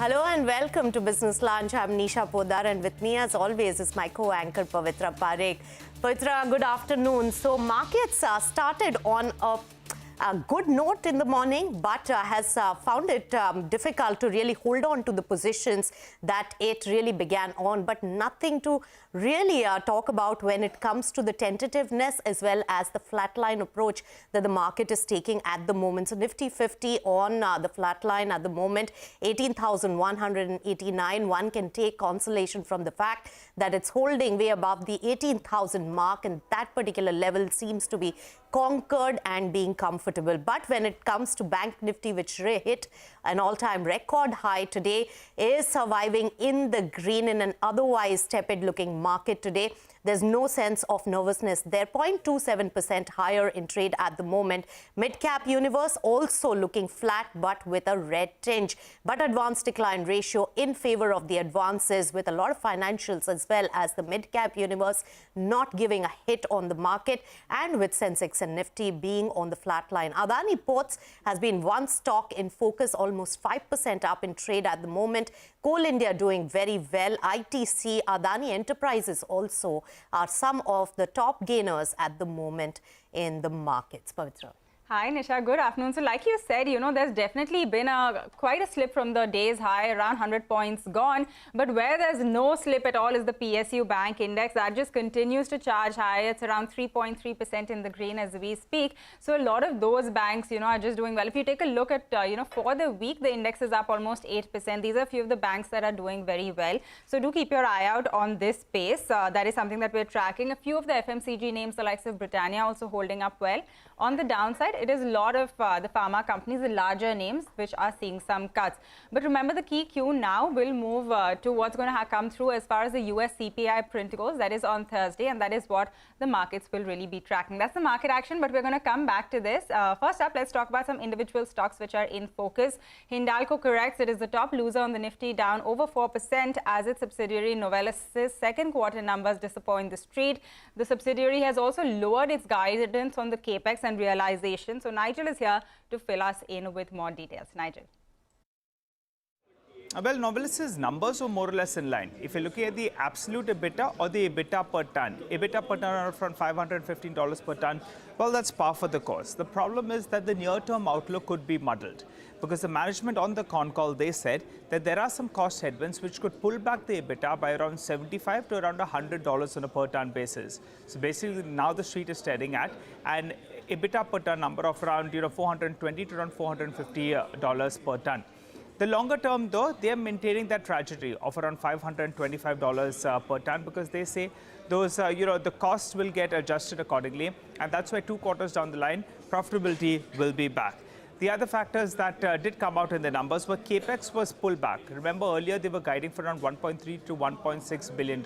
Hello and welcome to Business Lunch. I'm Nisha Podar and with me as always is my co-anchor Pavitra Parekh. Pavitra, good afternoon. So markets started on a good note in the morning, but has found it difficult to really hold on to the positions that it really began on, but nothing to really talk about when it comes to the tentativeness as well as the flatline approach that the market is taking at the moment. So Nifty 50 on the flatline at the moment, 18,189. One can take consolation from the fact that it's holding way above the 18,000 mark, and that particular level seems to be conquered and being comfortable. But when it comes to Bank Nifty, which hit an all-time record high today, is surviving in the green in an otherwise tepid looking market today. There's no sense of nervousness. They're 0.27% higher in trade at the moment. Mid-cap universe also looking flat but with a red tinge. But advance decline ratio in favor of the advances, with a lot of financials as well as the mid-cap universe not giving a hit on the market, and with Sensex and Nifty being on the flat line. Adani Ports has been one stock in focus, almost 5% up in trade at the moment. Coal India doing very well. ITC, Adani Enterprises also are some of the top gainers at the moment in the markets. Pavitra. Hi Nisha, good afternoon. So like you said, there's definitely been quite a slip from the day's high, around 100 points gone. But where there's no slip at all is the PSU Bank Index. That just continues to charge high. It's around 3.3% in the green as we speak. So a lot of those banks, are just doing well. If you take a look at, for the week, the index is up almost 8%. These are a few of the banks that are doing very well. So do keep your eye out on this space. That is something that we're tracking. A few of the FMCG names, the likes of Britannia, also holding up well. On the downside, it is a lot of the pharma companies, the larger names, which are seeing some cuts. But remember, the key cue now will move to what's going to come through as far as the US CPI print goes. That is on Thursday, and that is what the markets will really be tracking. That's the market action, but we're going to come back to this. First up, let's talk about some individual stocks which are in focus. Hindalco corrects. It is the top loser on the Nifty, down over 4% as its subsidiary Novelis' second quarter numbers disappoint the street. The subsidiary has also lowered its guidance on the capex and realization. So Nigel is here to fill us in with more details. Nigel. Well, Novelis' numbers were more or less in line. If you're looking at the absolute EBITDA or the EBITDA per ton are from $515 per ton, well, that's par for the course. The problem is that the near-term outlook could be muddled, because the management on the con call, they said that there are some cost headwinds which could pull back the EBITDA by around $75 to around $100 on a per ton basis. So basically now the street is staring at an EBITDA per ton number of around $420 to around $450 per ton. The longer term, though, they are maintaining that trajectory of around $525 per ton, because they say those, the costs will get adjusted accordingly, and that's why 2 quarters down the line, profitability will be back. The other factors that did come out in the numbers were capex was pulled back. Remember, earlier they were guiding for around $1.3 to $1.6 billion.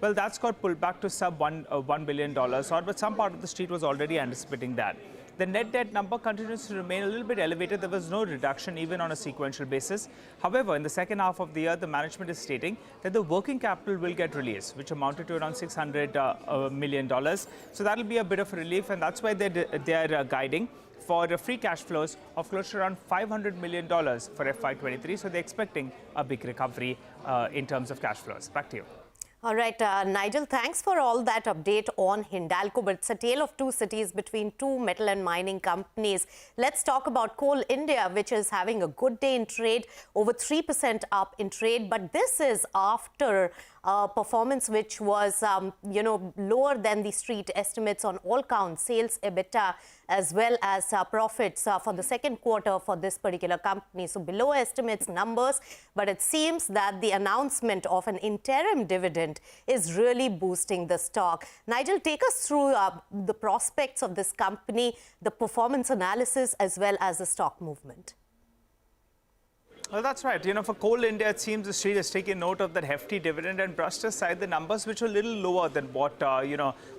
Well, that's got pulled back to sub $1 billion, but some part of the street was already anticipating that. The net debt number continues to remain a little bit elevated. There was no reduction even on a sequential basis. However, in the second half of the year, the management is stating that the working capital will get released, which amounted to around $600 million. So that will be a bit of a relief, and that's why they're guiding for free cash flows of close to around $500 million for FY23. So they're expecting a big recovery in terms of cash flows. Back to you. All right, Nigel, thanks for all that update on Hindalco, but it's a tale of two cities between two metal and mining companies. Let's talk about Coal India, which is having a good day in trade, over 3% up in trade, but this is after performance which was, lower than the street estimates on all counts, sales, EBITDA, as well as profits for the second quarter for this particular company. So below estimates numbers, but it seems that the announcement of an interim dividend is really boosting the stock. Nigel, take us through the prospects of this company, the performance analysis, as well as the stock movement. Well, that's right. For Coal India, it seems the street has taken note of that hefty dividend and brushed aside the numbers, which were a little lower than what,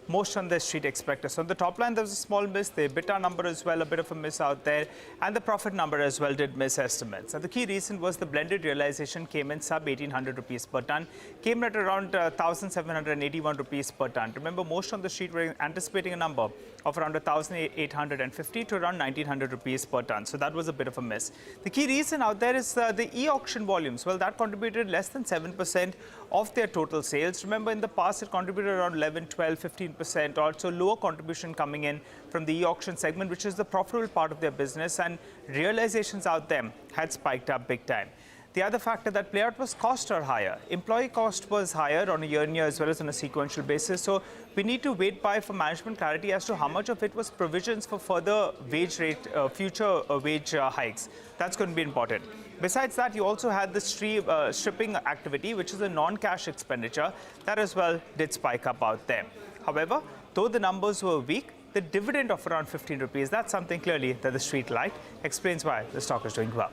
most on the street expected. So on the top line, there was a small miss. The EBITDA number as well, a bit of a miss out there. And the profit number as well did miss estimates. And the key reason was the blended realization came in sub 1,800 rupees per ton, came at around 1,781 rupees per ton. Remember, most on the street were anticipating a number of around 1,850 to around 1,900 rupees per ton. So that was a bit of a miss. The key reason out there is the e-auction volumes. Well, that contributed less than 7% of their total sales. Remember, in the past, it contributed around 11, 12, 15%. Also, lower contribution coming in from the e-auction segment, which is the profitable part of their business. And realizations out there had spiked up big time. The other factor that played out was costs are higher. Employee cost was higher on a year-on-year as well as on a sequential basis. So we need to wait by for management clarity as to how much of it was provisions for further wage rate, future wage hikes. That's going to be important. Besides that, you also had the stripping activity, which is a non-cash expenditure. That as well did spike up out there. However, though the numbers were weak, the dividend of around 15 rupees, that's something clearly that the street liked, explains why the stock is doing well.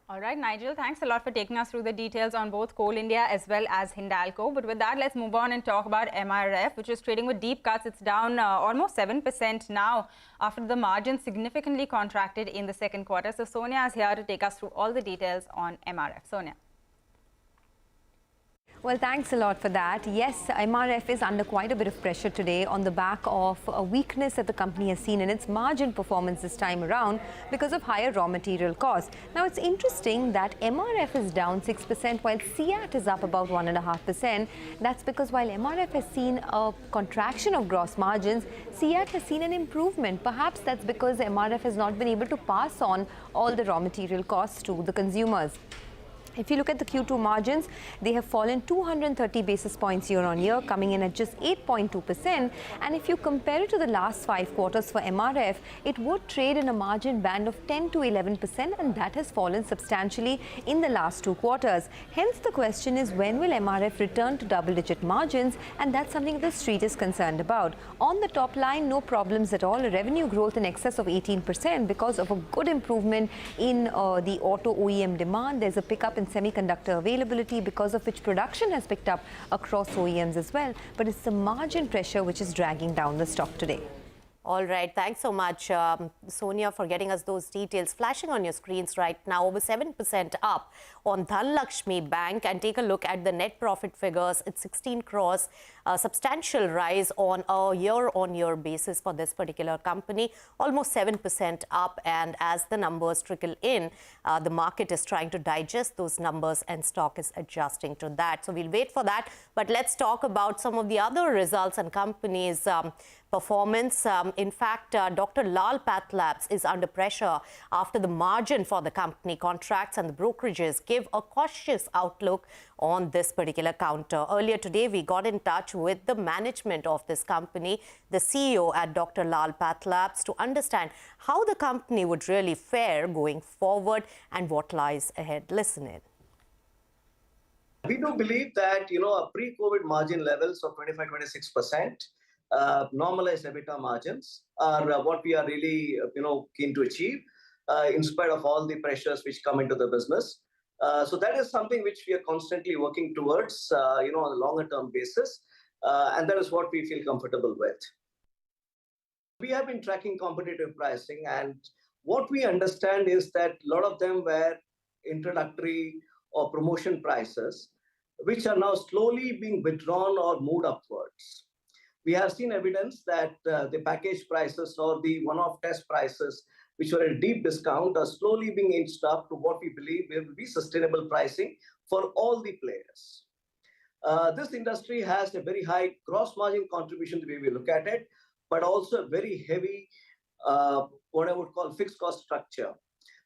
All right, Nigel, thanks a lot for taking us through the details on both Coal India as well as Hindalco. But with that, let's move on and talk about MRF, which is trading with deep cuts. It's down almost 7% now after the margin significantly contracted in the second quarter. So Sonia is here to take us through all the details on MRF. Sonia. Well, thanks a lot for that. Yes, MRF is under quite a bit of pressure today on the back of a weakness that the company has seen in its margin performance this time around because of higher raw material costs. Now, it's interesting that MRF is down 6% while CEAT is up about 1.5%. That's because while MRF has seen a contraction of gross margins, CEAT has seen an improvement. Perhaps that's because MRF has not been able to pass on all the raw material costs to the consumers. If you look at the Q2 margins, they have fallen 230 basis points year on year, coming in at just 8.2%. And if you compare it to the last 5 quarters for MRF, it would trade in a margin band of 10 to 11%, and that has fallen substantially in the last 2 quarters. Hence, the question is, when will MRF return to double-digit margins? And that's something the street is concerned about. On the top line, no problems at all. A revenue growth in excess of 18% because of a good improvement in the auto OEM demand. There's a pickup in semiconductor availability, because of which production has picked up across OEMs as well. But it's the margin pressure which is dragging down the stock today. All right. Thanks so much, Sonia, for getting us those details. Flashing on your screens right now, over 7% up on Dhanlakshmi Bank. And take a look at the net profit figures. It's 16 crores, a substantial rise on a year-on-year basis for this particular company. Almost 7% up. And as the numbers trickle in, the market is trying to digest those numbers and stock is adjusting to that. So we'll wait for that. But let's talk about some of the other results and companies' performance. In fact, Dr. Lal PathLabs is under pressure after the margin for the company contracts and the brokerages give a cautious outlook on this particular counter. Earlier today, we got in touch with the management of this company, the CEO at Dr. Lal PathLabs, to understand how the company would really fare going forward and what lies ahead. Listen in. We do believe that, pre-COVID margin levels of 25-26%, normalized EBITDA margins are what we are really, keen to achieve in spite of all the pressures which come into the business. So that is something which we are constantly working towards, on a longer term basis. And that is what we feel comfortable with. We have been tracking competitive pricing, and what we understand is that a lot of them were introductory or promotion prices, which are now slowly being withdrawn or moved upwards. We have seen evidence that the package prices or the one-off test prices, which were at a deep discount, are slowly being inched up to what we believe will be sustainable pricing for all the players. This industry has a very high gross margin contribution the way we look at it, but also a very heavy, what I would call fixed cost structure.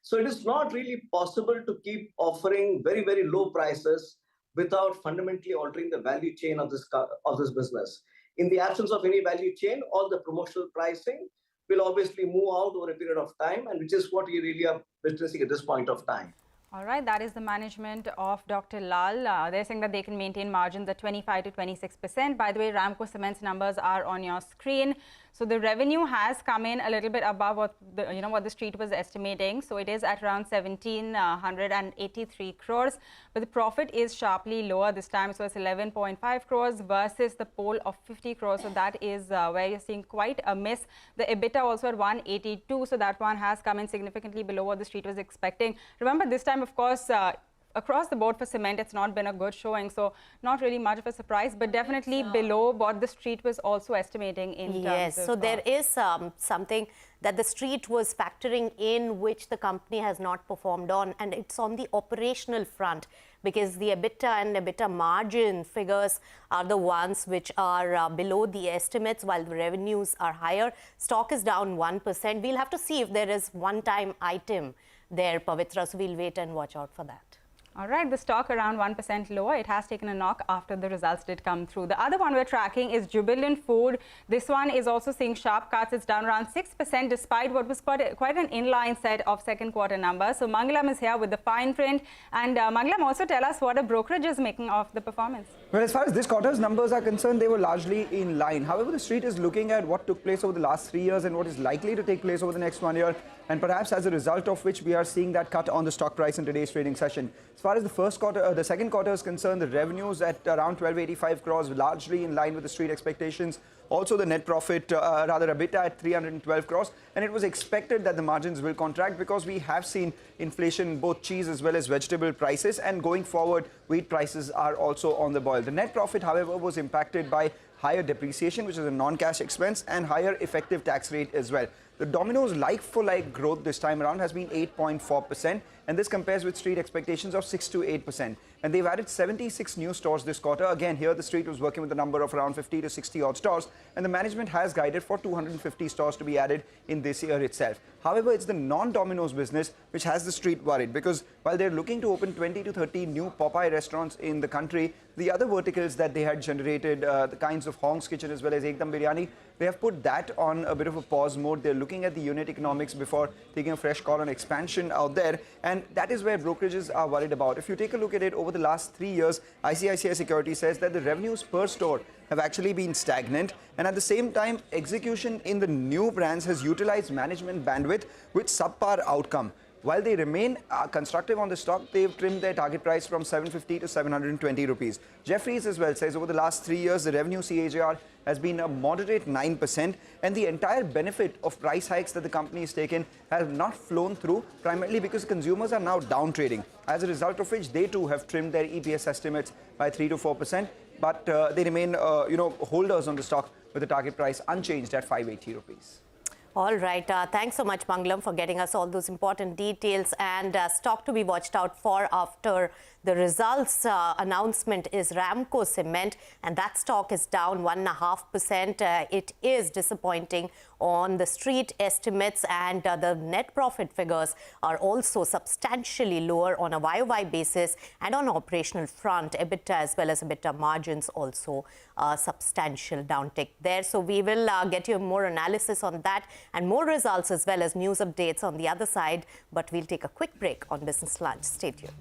So it is not really possible to keep offering very, very low prices without fundamentally altering the value chain of this business. In the absence of any value chain, all the promotional pricing will obviously move out over a period of time, and which is what we really are witnessing at this point of time. All right, that is the management of Dr. Lal. They're saying that they can maintain margins at 25 to 26%. By the way, Ramco Cement's numbers are on your screen. So the revenue has come in a little bit above what the street was estimating. So it is at around 1,783 crores, but the profit is sharply lower this time. So it's 11.5 crores versus the poll of 50 crores. So that is where you're seeing quite a miss. The EBITDA also at 182. So that one has come in significantly below what the street was expecting. Remember, this time, of course, across the board for cement, it's not been a good showing. So not really much of a surprise, but definitely below what the street was also estimating in terms of... Yes, so there is something that the street was factoring in, which the company has not performed on, and it's on the operational front, because the EBITDA and EBITDA margin figures are the ones which are below the estimates, while the revenues are higher. Stock is down 1%. We'll have to see if there is one-time item there, Pavitra, so we'll wait and watch out for that. All right, the stock around 1% lower. It has taken a knock after the results did come through. The other one we're tracking is Jubilant Food. This one is also seeing sharp cuts. It's down around 6% despite what was quite an inline set of second quarter numbers. So Mangalam is here with the fine print. And Mangalam, also tell us what a brokerage is making of the performance. Well, as far as this quarter's numbers are concerned, they were largely in line. However, the street is looking at what took place over the last 3 years and what is likely to take place over the next 1 year, and perhaps as a result of which we are seeing that cut on the stock price in today's trading session. As far as the second quarter is concerned, the revenues at around 1285 crores, largely in line with the street expectations. Also, the net profit, EBITDA at 312 crores. And it was expected that the margins will contract because we have seen inflation in both cheese as well as vegetable prices. And going forward, wheat prices are also on the boil. The net profit, however, was impacted by higher depreciation, which is a non-cash expense, and higher effective tax rate as well. The Domino's like-for-like growth this time around has been 8.4%, and this compares with street expectations of 6 to 8%. And they've added 76 new stores this quarter. Again, here the street was working with a number of around 50 to 60 odd stores, and the management has guided for 250 stores to be added in this year itself. However, it's the non-Domino's business which has the street worried, because while they're looking to open 20 to 30 new Popeye restaurants in the country, the other verticals that they had generated, the kinds of Hong's Kitchen as well as Ekdam Biryani, they have put that on a bit of a pause mode. They're looking at the unit economics before taking a fresh call on expansion out there, and that is where brokerages are worried about. If you take a look at it over the last 3 years, ICICI Securities says that the revenues per store have actually been stagnant, and at the same time, execution in the new brands has utilized management bandwidth with subpar outcome. While they remain constructive on the stock, they've trimmed their target price from 750 to 720 rupees. Jeffries as well says over the last 3 years, the revenue CAGR has been a moderate 9%, and the entire benefit of price hikes that the company has taken has not flown through, primarily because consumers are now down trading. As a result of which, they too have trimmed their EPS estimates by 3 to 4%, but they remain holders on the stock with the target price unchanged at 580 rupees. All right. Thanks so much, Mangalam, for getting us all those important details. And stock to be watched out for after the results announcement is Ramco Cement, and that stock is down 1.5%. It is disappointing on the street estimates, and the net profit figures are also substantially lower on a YOY basis, and on operational front, EBITDA as well as EBITDA margins also substantial downtick there. So we will get you more analysis on that and more results as well as news updates on the other side, but we'll take a quick break on Business Lunch. Stay tuned.